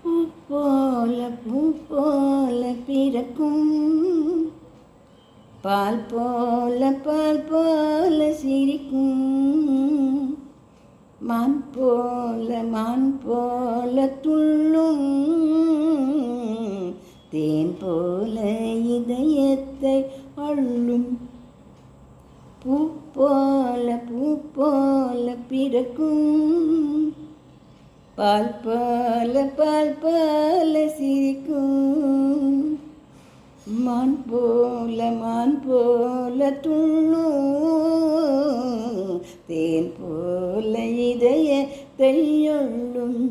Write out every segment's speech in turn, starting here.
பூ போல பூ போல பிறக்கும், பால் போல சிரிக்கும், மான் போல துள்ளும், தேன் போல இதயத்தை அள்ளும். பூ போல பிறக்கும், பால் போல சிரிக்கும், மான் போல துள்ளும், தேன் போல இதயத்தை அள்ளும்.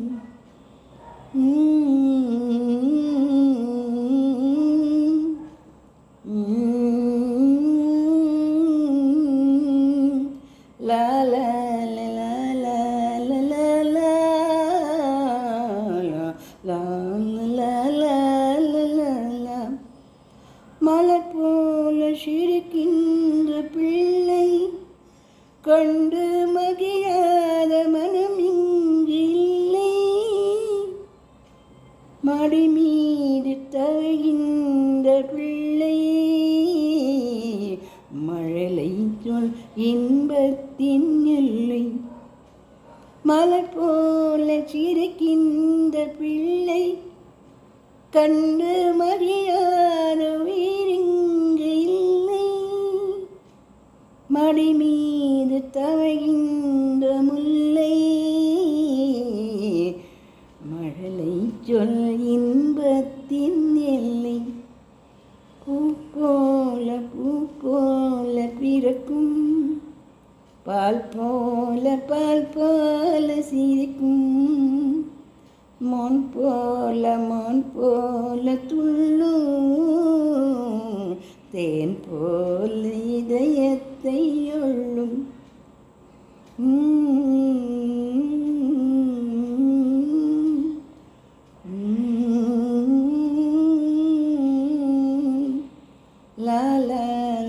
லா லா லா லா லா லா லா லா லா. மலர் போல சிரிக்கின்ற பிள்ளை, கண்டு மகிழாத மனம் இங்கு இல்லை. மடி மீது தவழ்கின்ற பிள்ளை, மழலை சொல் இன்பத்தின் எல்லை. மலர் போல சிரிக்கின்ற பிள்ளை, கண்டு மகிழாத உயிரிங்கு இல்லை. மடி மீது தவழ்கின்ற முல்லை, மழலை சொல் இன்பத்தின் எல்லை. பூ போல பிறக்கும், பால் போல சிரிக்கும், மான் போல துள்ளும், தேன் போல இதயத்தை அள்ளும். லா லா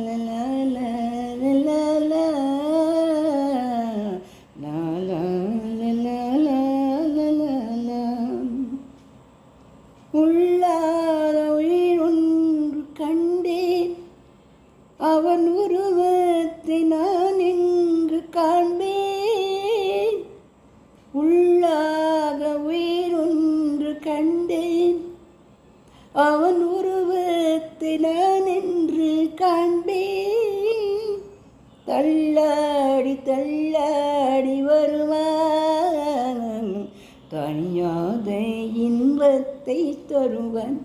லா லா லா லா லா லா லா லா லா லா. உள்ளார உயிர் ஒன்று கண்டேன், அவன் உருவத்தை நான் எங்கு காண்பேன். உள்ளாக உயிர் ஒன்று கண்டேன், அவன் உருவத்தை நான் என்று காண்பேன். தள்ளாடி வருவான், தனியாத இன்பத்தை தருவான்.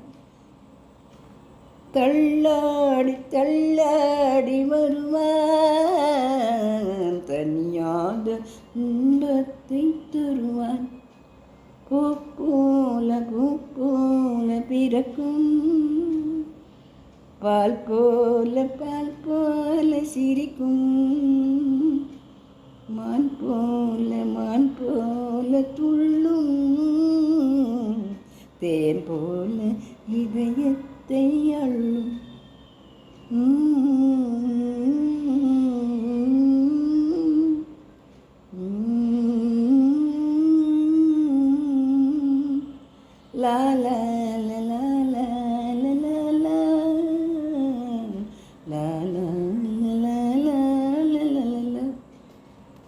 தள்ளாடி வருவான், தனியாத இன்பத்தை தருவான். பூ போல பிறக்கும், பால் போல சிரிக்கும், மான் போல துள்ளும், தேன் போல இதயத்தை அள்ளும்.